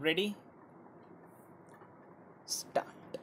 Ready? Start.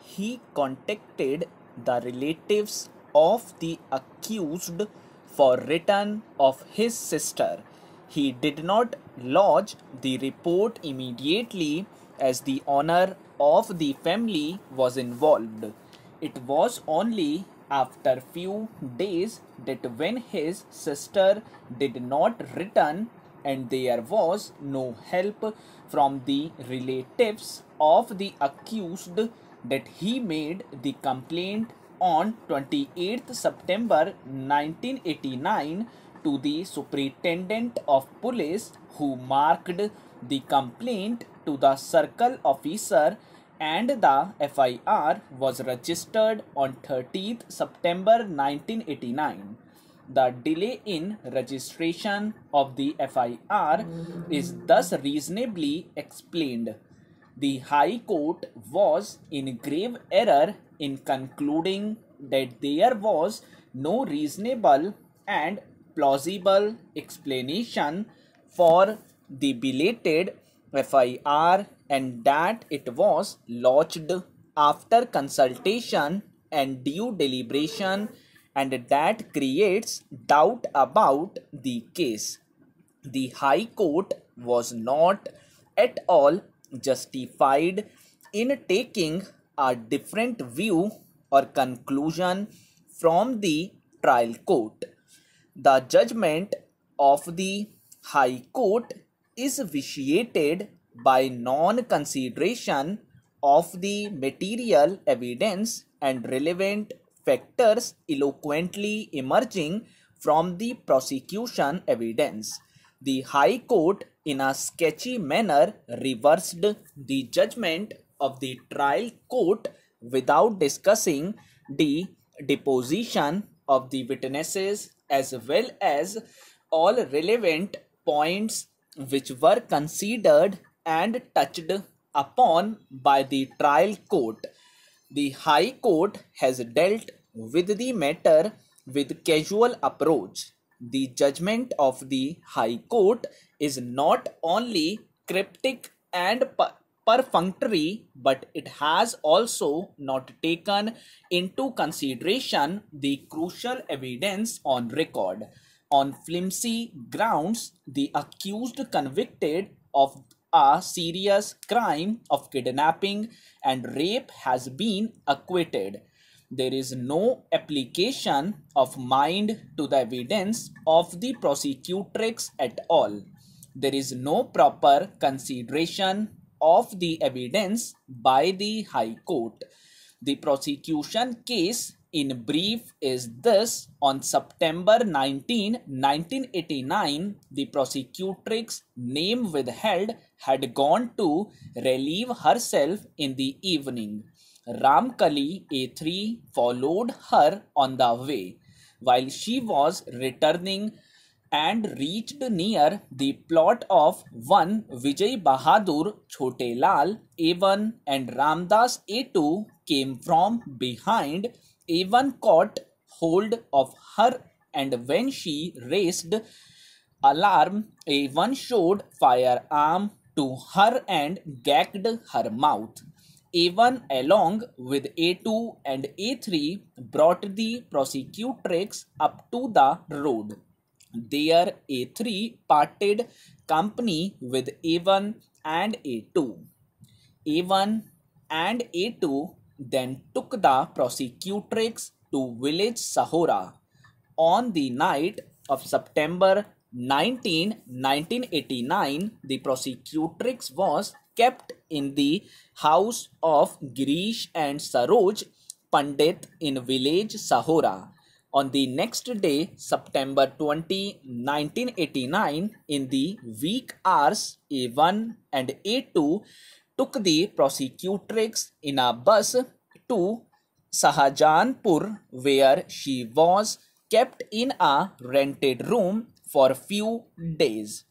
He contacted the relatives of the accused for return of his sister. He did not lodge the report immediately as the honor of the family was involved. It was only after few days that when his sister did not return and there was no help from the relatives of the accused that he made the complaint on 28th September 1989 to the Superintendent of Police, who marked the complaint to the circle officer, and the FIR was registered on 30th September 1989. The delay in registration of the FIR is thus reasonably explained. The High Court was in grave error in concluding that there was no reasonable and plausible explanation for the belated FIR and that it was lodged after consultation and due deliberation, and that creates doubt about the case. The High Court was not at all justified in taking a different view or conclusion from the trial court. The judgment of the High Court is vitiated by non-consideration of the material evidence and relevant factors eloquently emerging from the prosecution evidence. The High Court, in a sketchy manner, reversed the judgment of the trial court without discussing the deposition of the witnesses as well as all relevant points which were considered and touched upon by the trial court. The High Court has dealt with the matter with casual approach. The judgment of the High Court is not only cryptic and perfunctory, but it has also not taken into consideration the crucial evidence on record. On flimsy grounds, the accused convicted of a serious crime of kidnapping and rape has been acquitted. There is no application of mind to the evidence of the prosecutrix at all. There is no proper consideration of the evidence by the High Court. The prosecution case in brief is this: on September 19, 1989, the prosecutrix, name withheld, had gone to relieve herself in the evening. Ramkali A3 followed her on the way. While she was returning and reached near the plot of one Vijay Bahadur Chote Lal, A1 and Ramdas A2 came from behind. A1 caught hold of her, and when she raised alarm, A1 showed firearm to her and gagged her mouth. A1 along with A2 and A3 brought the prosecutrix up to the road. There A3 parted company with A1 and A2. A1 and A2 then took the prosecutrix to village Sahora. On the night of September 19, 1989, the prosecutrix was kept in the house of Girish and Saroj Pandit in village Sahora. On the next day, September 20, 1989, in the weak hours, A1 and A2 took the prosecutrix in a bus to Sahajanpur, where she was kept in a rented room for a few days.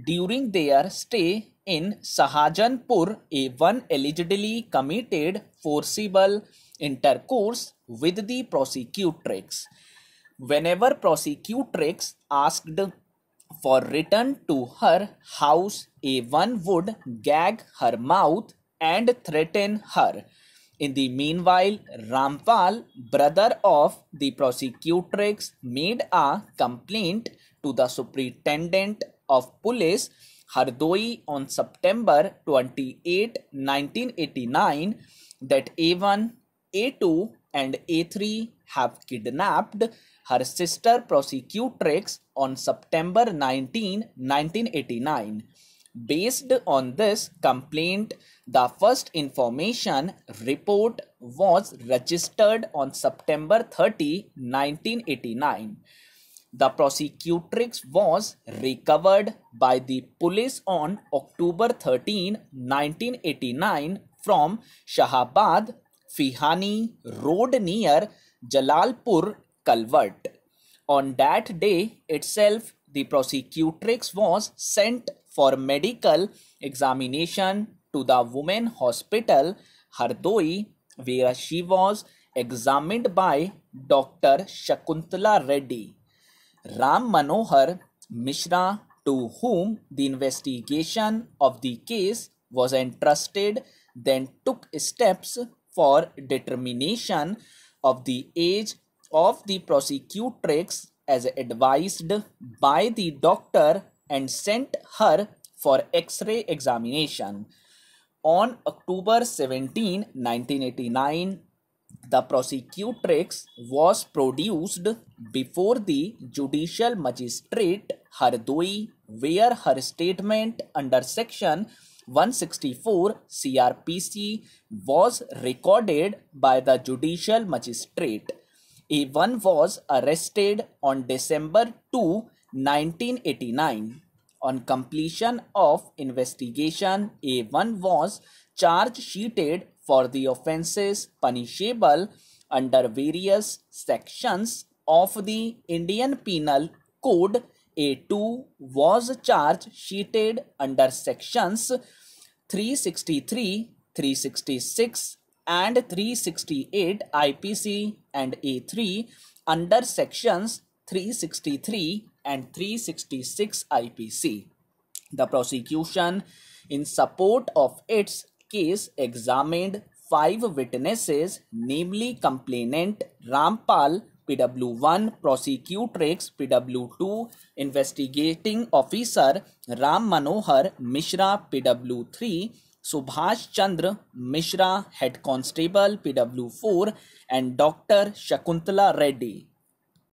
During their stay in Sahajanpur, A1 allegedly committed forcible intercourse with the prosecutrix. Whenever prosecutrix asked for return to her house, A1 would gag her mouth and threaten her. In the meanwhile, Rampal, brother of the prosecutrix, made a complaint to the Superintendent of Police, Hardoi, on September 28, 1989, that A1, A2, and A3 have kidnapped her sister prosecutrix on September 19, 1989. Based on this complaint, the first information report was registered on September 30, 1989. The prosecutrix was recovered by the police on October 13, 1989 from Shahabad Fihani Road near Jalalpur Kalvat. On that day itself, the prosecutrix was sent for medical examination to the Women Hospital, Hardoi, where she was examined by Dr. Shakuntala Reddy. Ram Manohar Mishra, to whom the investigation of the case was entrusted, then took steps for determination of the age of the prosecutrix as advised by the doctor and sent her for X-ray examination. On October 17, 1989, the prosecutrix was produced before the judicial magistrate Hardoi, where her statement under section 164 CRPC was recorded by the judicial magistrate. A1 was arrested on December 2, 1989. On completion of investigation, A1 was charge sheeted for the offences punishable under various sections of the Indian Penal Code. A2 was charge sheeted under sections 363, 366 and 368 IPC, and A3 under sections 363 and 366 IPC. The prosecution, in support of its case, examined 5 witnesses, namely complainant Rampal, PW1, prosecutrix PW2, investigating officer Ram Manohar Mishra, PW3, Subhash Chandra Mishra, head constable PW4, and Dr. Shakuntala Reddy.